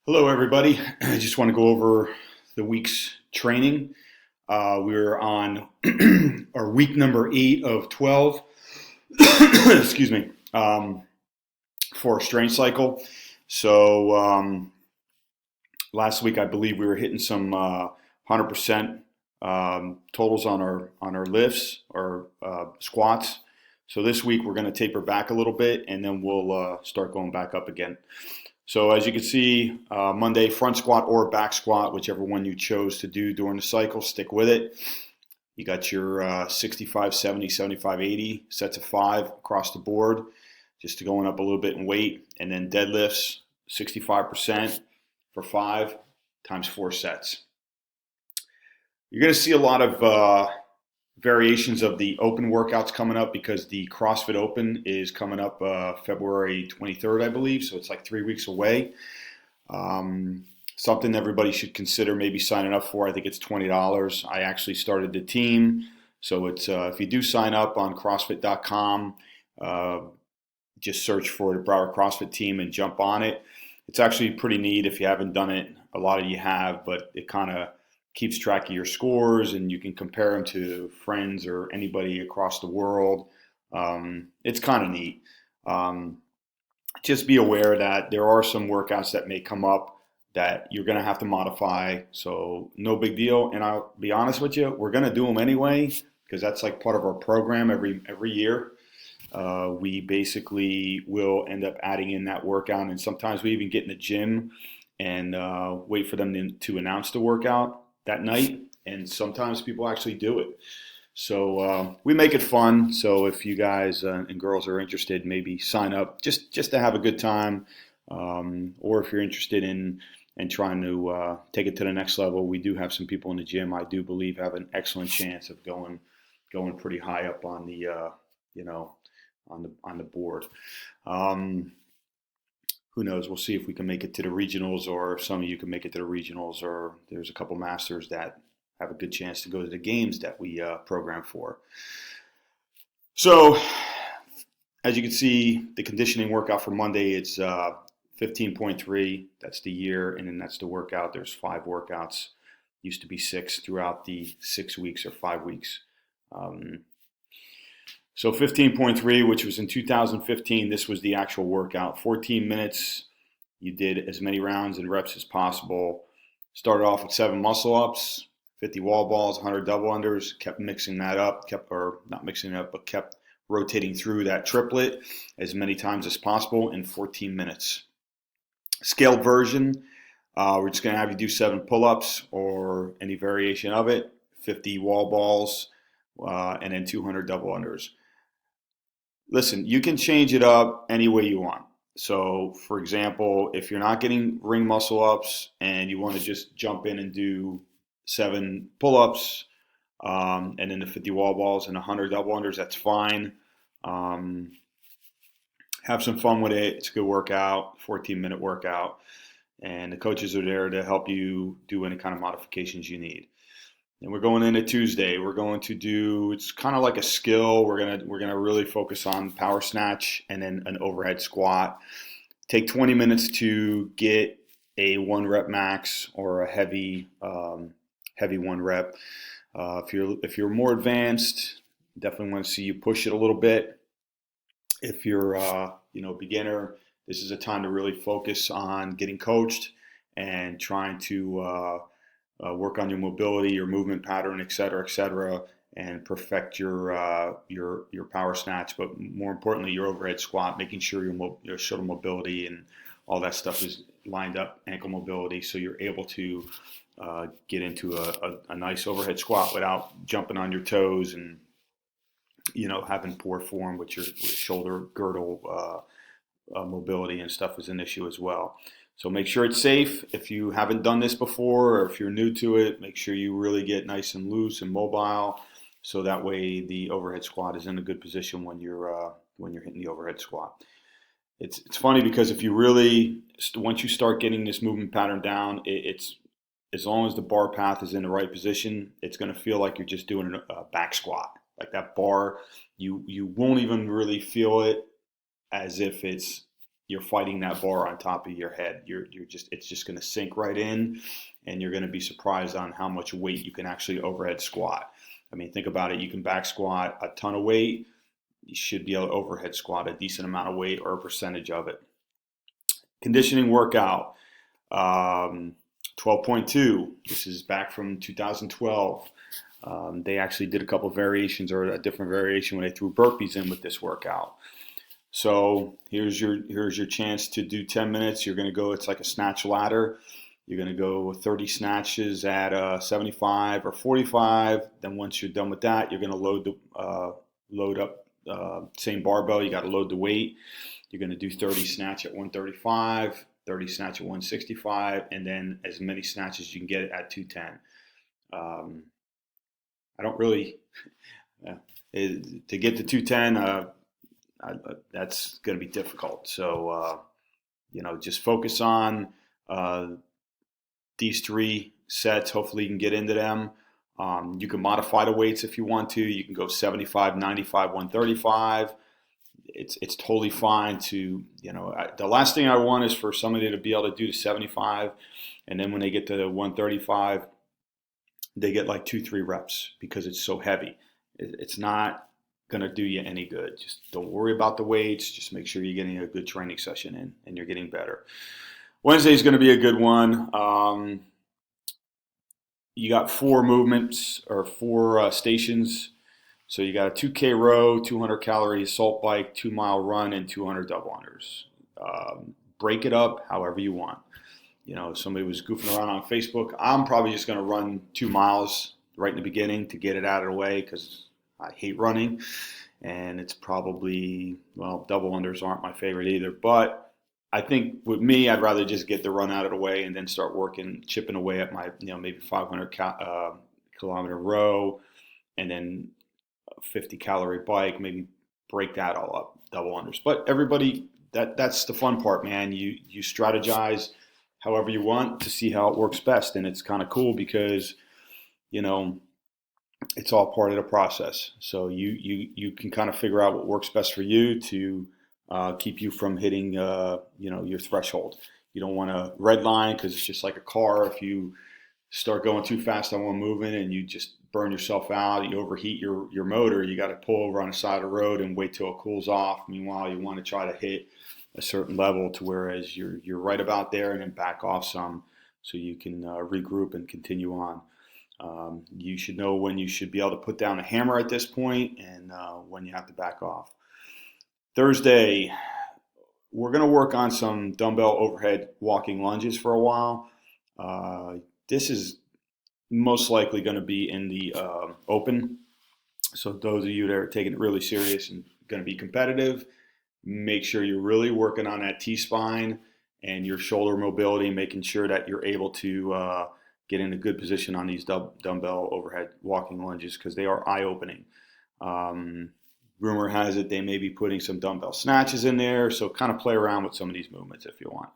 Hello, everybody. I just want to go over the week's training. We're on our week number 8 of 12, excuse me, for a strength cycle. So last week, I believe we were hitting some 100% totals on our lifts or squats. So this week, we're going to taper back a little bit, and then we'll start going back up again. So as you can see, Monday, front squat or back squat, whichever one you chose to do during the cycle, stick with it. You got your 65, 70, 75, 80 sets of 5 across the board, just going up a little bit in weight. And then deadlifts, 65% for 5 times 4 sets. You're going to see a lot of variations of the open workouts coming up because the CrossFit Open is coming up February 23rd, I believe. So it's like 3 weeks away. Something everybody should consider maybe signing up for. I think it's $20. I actually started the team. So it's if you do sign up on CrossFit.com, just search for the Broward CrossFit team and jump on it. It's actually pretty neat if you haven't done it. A lot of you have, but it kind of keeps track of your scores and you can compare them to friends or anybody across the world. It's kind of neat. Just be aware that there are some workouts that may come up that you're going to have to modify. So no big deal. And I'll be honest with you, we're going to do them anyway because that's like part of our program every year. We basically will end up adding in that workout, and sometimes we even get in the gym and wait for them to announce the workout that night. And sometimes people actually do it. So we make it fun. So if you guys and girls are interested, maybe sign up just to have a good time, or if you're interested in and trying to take it to the next level. We do have some people in the gym. I do believe have an excellent chance of going pretty high up on the on the board. Who knows? We'll see if we can make it to the regionals, or if some of you can make it to the regionals, or there's a couple masters that have a good chance to go to the games that we program for. So, as you can see, the conditioning workout for Monday, it's 15.3. That's the year, and then that's the workout. There's 5 workouts. Used to be 6 throughout the 6 weeks or 5 weeks. So 15.3, which was in 2015, this was the actual workout. 14 minutes. You did as many rounds and reps as possible. Started off with 7 muscle ups, 50 wall balls, 100 double unders. Kept mixing that up. Kept rotating through that triplet as many times as possible in 14 minutes. Scaled version, we're just going to have you do 7 pull-ups or any variation of it, 50 wall balls, and then 200 double unders. Listen, you can change it up any way you want. So, for example, if you're not getting ring muscle ups and you want to just jump in and do 7 pull-ups, and then the 50 wall balls and 100 double unders, that's fine. Have some fun with it. It's a good workout, 14-minute workout, and the coaches are there to help you do any kind of modifications you need. And we're going into Tuesday. We're going to do, it's kind of like a skill. We're gonna really focus on power snatch and then an overhead squat. Take 20 minutes to get a 1 rep max or a heavy 1 rep. If you're more advanced, definitely want to see you push it a little bit. If you're beginner, this is a time to really focus on getting coached and trying to work on your mobility, your movement pattern, et cetera, and perfect your power snatch. But more importantly, your overhead squat, making sure your shoulder mobility and all that stuff is lined up, ankle mobility, so you're able to get into a nice overhead squat without jumping on your toes and having poor form with your shoulder girdle mobility and stuff is an issue as well. So make sure it's safe. If you haven't done this before or if you're new to it, make sure you really get nice and loose and mobile so that way the overhead squat is in a good position when you're hitting the overhead squat. It's funny because if you really, once you start getting this movement pattern down, it's as long as the bar path is in the right position, it's going to feel like you're just doing a back squat. Like that bar, you won't even really feel it as if it's you're fighting that bar on top of your head. It's just going to sink right in, and you're going to be surprised on how much weight you can actually overhead squat. I mean, think about it. You can back squat a ton of weight. You should be able to overhead squat a decent amount of weight or a percentage of it. Conditioning workout, 12.2. This is back from 2012. They actually did a couple of variations or a different variation when they threw burpees in with this workout. So here's your chance to do 10 minutes. You're going to go, it's like a snatch ladder. You're going to go 30 snatches at 75 or 45. Then once you're done with that, you're going to load up same barbell. You got to load the weight. You're going to do 30 snatch at 135, 30 snatch at 165, and then as many snatches as you can get at 210. I don't really to get to 210. That's going to be difficult. So just focus on these 3 sets. Hopefully, you can get into them. You can modify the weights if you want to. You can go 75, 95, 135. It's totally fine to, the last thing I want is for somebody to be able to do the 75, and then when they get to the 135, they get like 2-3 reps because it's so heavy. It's not going to do you any good. Just don't worry about the weights. Just make sure you're getting a good training session in and you're getting better. Wednesday is going to be a good one. You got 4 movements or 4 stations. So you got a 2K row, 200 calorie assault bike, 2-mile run, and 200 double unders. Break it up however you want. Somebody was goofing around on Facebook. I'm probably just going to run 2 miles right in the beginning to get it out of the way because I hate running. And it's probably, double unders aren't my favorite either. But I think with me, I'd rather just get the run out of the way and then start chipping away at my, maybe 500 kilometer row and then 50 calorie bike, maybe break that all up, double unders. But everybody, that's the fun part, man. You strategize however you want to see how it works best. And it's kind of cool because, it's all part of the process. So you can kind of figure out what works best for you to keep you from hitting, your threshold. You don't want to red line because it's just like a car. If you start going too fast on one movement and you just burn yourself out, you overheat your motor, you got to pull over on the side of the road and wait till it cools off. Meanwhile, you want to try to hit a certain level to whereas you're right about there and then back off some so you can regroup and continue on. You should know when you should be able to put down a hammer at this point and when you have to back off. Thursday, we're going to work on some dumbbell overhead walking lunges for a while. This is most likely going to be in the open. So those of you that are taking it really serious and going to be competitive, make sure you're really working on that T-spine and your shoulder mobility, making sure that you're able to get in a good position on these dumbbell overhead walking lunges because they are eye-opening. Rumor has it they may be putting some dumbbell snatches in there, so kind of play around with some of these movements if you want.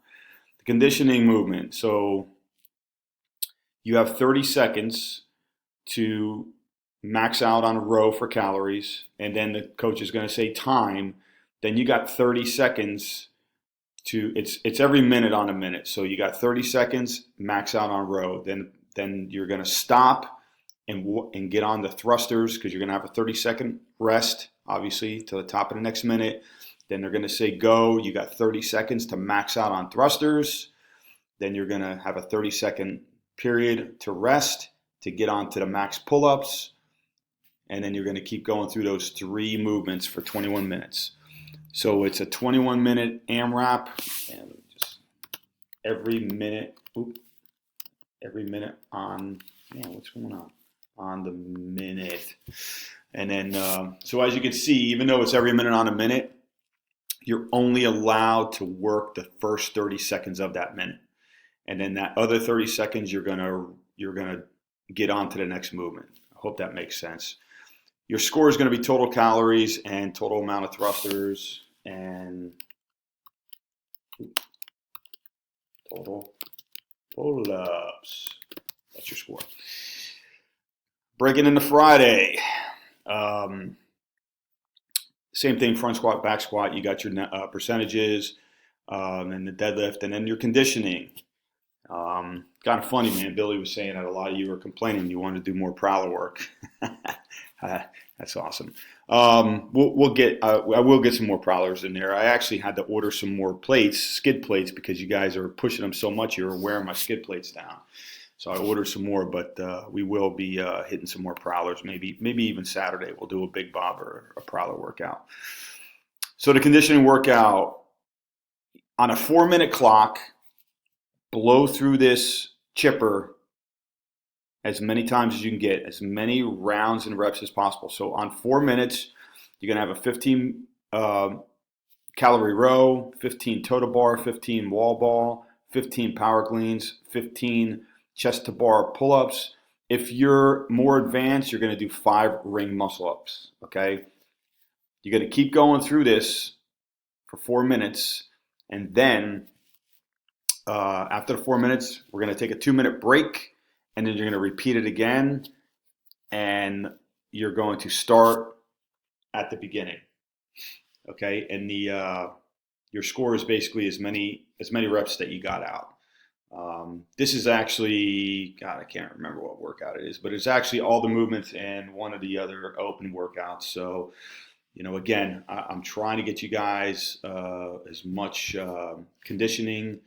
The conditioning movement. So you have 30 seconds to max out on a row for calories, and then the coach is going to say time. Then you got 30 seconds to, it's every minute on a minute. So you got 30 seconds, max out on row. Then you're going to stop and get on the thrusters because you're going to have a 30-second rest, obviously, to the top of the next minute. Then they're going to say go. You got 30 seconds to max out on thrusters. Then you're going to have a 30-second period to rest to get onto the max pull-ups. And then you're going to keep going through those 3 movements for 21 minutes. So it's a 21-minute AMRAP, and just every minute on, what's going on the minute. And then, so as you can see, even though it's every minute on a minute, you're only allowed to work the first 30 seconds of that minute. And then that other 30 seconds, you're gonna get on to the next movement. I hope that makes sense. Your score is going to be total calories and total amount of thrusters and total pull-ups. That's your score. Breaking into Friday. Same thing, front squat, back squat. You got your percentages. and the deadlift, and then your conditioning. Kind of funny, man. Billy was saying that a lot of you were complaining you wanted to do more prowler work. That's awesome. We'll get. I will get some more prowlers in there. I actually had to order some more plates, skid plates, because you guys are pushing them so much. You're wearing my skid plates down. So I ordered some more, but we will be hitting some more prowlers. Maybe even Saturday we'll do a big bob or a prowler workout. So the conditioning workout on a 4-minute clock, blow through this chipper as many times as you can get, as many rounds and reps as possible. So on 4 minutes, you're going to have a 15 calorie row, 15 total bar, 15 wall ball, 15 power cleans, 15 chest to bar pull-ups. If you're more advanced, you're going to do 5 ring muscle ups. Okay, you're going to keep going through this for 4 minutes, and then after the 4 minutes, we're going to take a 2-minute break, and then you're going to repeat it again, and you're going to start at the beginning. Okay, and your score is basically as many reps that you got out. This is actually, God, I can't remember what workout it is, but it's actually all the movements in one of the other open workouts. So, again, I'm trying to get you guys as much conditioning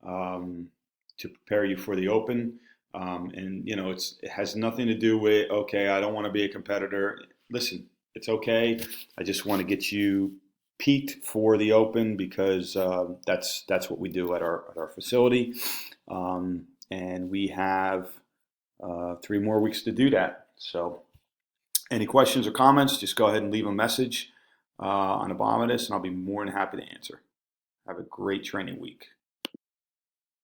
to prepare you for the open. And it has nothing to do with, okay, I don't want to be a competitor. Listen, it's okay. I just want to get you peaked for the open, because that's what we do at our facility. And we have 3 more weeks to do that. So any questions or comments, just go ahead and leave a message on the bottom of this, and I'll be more than happy to answer. Have a great training week.